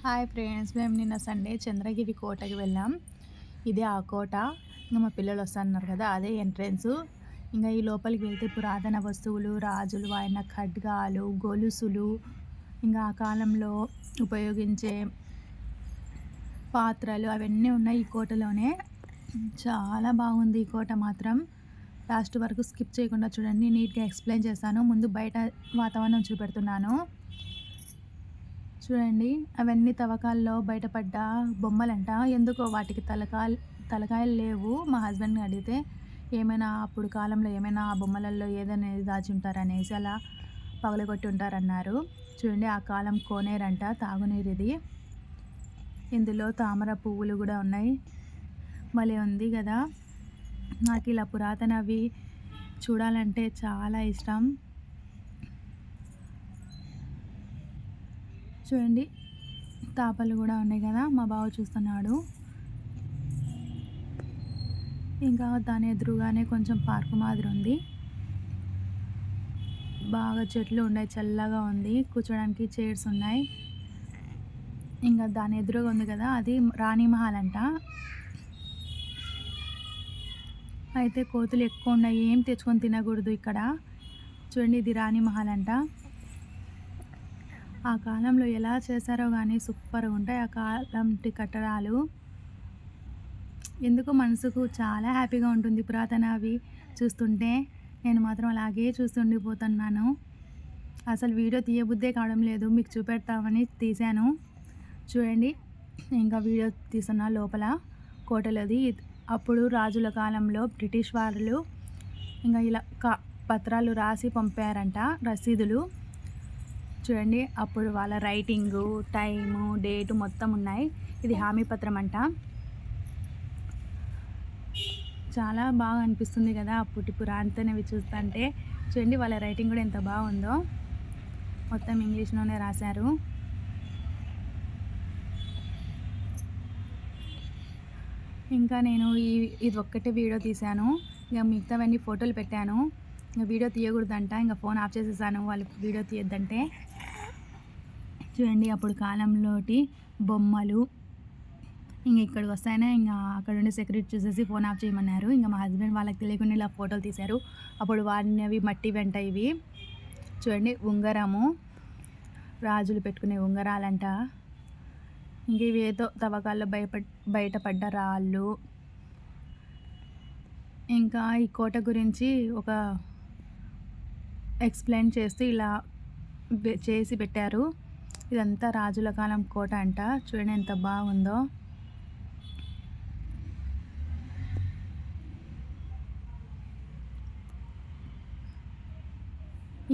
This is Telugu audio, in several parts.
హాయ్ ఫ్రెండ్స్, మేము నిన్న సండే చంద్రగిరి కోటకి వెళ్ళాం. ఇదే ఆ కోట. ఇంకా మా పిల్లలు వస్తున్నారు కదా, అదే ఎంట్రెన్స్. ఇంకా ఈ లోపలికి వెళ్తే పురాతన వస్తువులు, రాజులు వాడిన ఖడ్గాలు, గొలుసులు, ఇంకా ఆ కాలంలో ఉపయోగించే పాత్రలు అవన్నీ ఉన్నాయి ఈ కోటలోనే. చాలా బాగుంది ఈ కోట మాత్రం. లాస్ట్ వరకు స్కిప్ చేయకుండా చూడండి, నీట్గా ఎక్స్ప్లెయిన్ చేస్తాను. ముందు బయట వాతావరణం చూపెడుతున్నాను చూడండి. అవన్నీ తవ్వకాల్లో బయటపడ్డ బొమ్మలంట. ఎందుకో వాటికి తలకాయలు లేవు. మా హస్బెండ్ని అడిగితే ఏమైనా అప్పుడు కాలంలో ఏమైనా ఆ బొమ్మలలో ఏదైనా దాచి ఉంటారనేసి అలా పగలగొట్టి ఉంటారన్నారు. చూడండి, ఆ కాలం కోనేరంట, తాగునీరు ఇది. ఇందులో తామర పువ్వులు కూడా ఉన్నాయి. భలే ఉంది కదా. నాకు ఇలా పురాతనవి చూడాలంటే చాలా ఇష్టం. చూడండి, తాపలు కూడా ఉన్నాయి కదా. మా బావ చూస్తున్నాడు. ఇంకా దాని ఎదురుగానే కొంచెం పార్కు మాదిరి ఉంది. బాగా చెట్లు ఉన్నాయి, చల్లగా ఉంది. కూర్చోడానికి చైర్స్ ఉన్నాయి. ఇంకా దాని ఎదురుగా ఉంది కదా, అది రాణి మహల్ అంట. అయితే కోతులు ఎక్కువ ఉన్నాయి, ఏం తెచ్చుకొని తినకూడదు ఇక్కడ. చూడండి, ఇది రాణి మహల్ అంట. ఆ కాలంలో ఎలా చేశారో కానీ సూపర్గా ఉంటాయి ఆ కాలంటి కట్టడాలు. ఎందుకు మనసుకు చాలా హ్యాపీగా ఉంటుంది పురాతనవి చూస్తుంటే. నేను మాత్రం అలాగే చూస్తుండిపోతున్నాను. అసలు వీడియో తీయబుద్దే కావడం లేదు, మీకు చూపెడతామని తీశాను. చూడండి, ఇంకా వీడియో తీస్తున్న లోపల కోటలోది. అప్పుడు రాజుల కాలంలో బ్రిటిష్ వాళ్ళు ఇంకా ఇలా పత్రాలు రాసి పంపారంట, రసీదులు. చూడండి, అప్పుడు వాళ్ళ రైటింగు, టైము, డేటు మొత్తం ఉన్నాయి. ఇది హామీ పత్రం అంట. చాలా బాగా అనిపిస్తుంది కదా అప్పటి పురాతనవి చూస్తుంటే. చూడండి, వాళ్ళ రైటింగ్ కూడా ఎంత బాగుందో. మొత్తం ఇంగ్లీష్లోనే రాశారు. ఇంకా నేను ఇది ఒక్కటే వీడియో తీశాను. ఇక మిగతావన్నీ ఫోటోలు పెట్టాను. ఇంకా వీడియో తీయకూడదంట, ఇంకా ఫోన్ ఆఫ్ చేసేసాను వాళ్ళు వీడియో తీయొద్దంటే. చూడండి, అప్పుడు కాలంలోటి బొమ్మలు. ఇంకా ఇక్కడికి వస్తాయినా ఇంకా అక్కడ ఉండే సెక్యూరిటీ చూసేసి ఫోన్ ఆఫ్ చేయమన్నారు. ఇంకా మా హస్బెండ్ వాళ్ళకి తెలియకుండా ఇలా ఫోటోలు తీశారు. అప్పుడు వాడినవి మట్టి వెంట ఇవి. చూడండి, ఉంగరము, రాజులు పెట్టుకునే ఉంగరాలంట. ఇంక ఇవి ఏదో తవ్వకాల్లో బయటపడ్డ రాళ్ళు. ఇంకా ఈ కోట గురించి ఒక ఎక్స్ప్లెయిన్ చేస్తూ ఇలా చేసి పెట్టారు. ఇదంతా రాజుల కాలం కోట అంట. చూడండి ఎంత బాగుందో.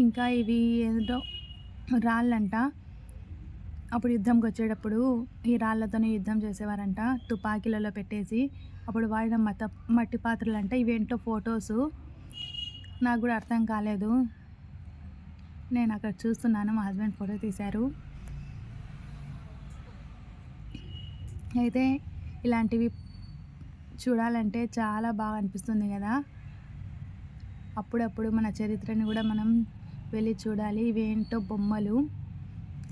ఇంకా ఇవి ఏదో రాళ్ళంట. అప్పుడు యుద్ధంకి వచ్చేటప్పుడు ఈ రాళ్ళతోనే యుద్ధం చేసేవారంట, తుపాకీలలో పెట్టేసి. అప్పుడు వాడిన మట్టి పాత్రలు అంట. ఇవేంటో ఫొటోసు, నాకు కూడా అర్థం కాలేదు. నేను అక్కడ చూస్తున్నాను, మా హస్బెండ్ ఫోటో తీశారు. అయితే ఇలాంటివి చూడాలంటే చాలా బాగా అనిపిస్తుంది కదా. అప్పుడప్పుడు మన చరిత్రని కూడా మనం వెళ్ళి చూడాలి. ఇవేంటో బొమ్మలు,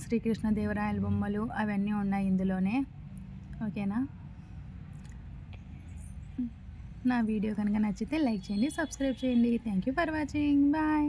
శ్రీకృష్ణదేవరాయల బొమ్మలు అవన్నీ ఉన్నాయి ఇందులోనే. ఓకేనా. నా వీడియో కనుక నచ్చితే లైక్ చేయండి, సబ్స్క్రైబ్ చేయండి. Thank you for watching. Bye.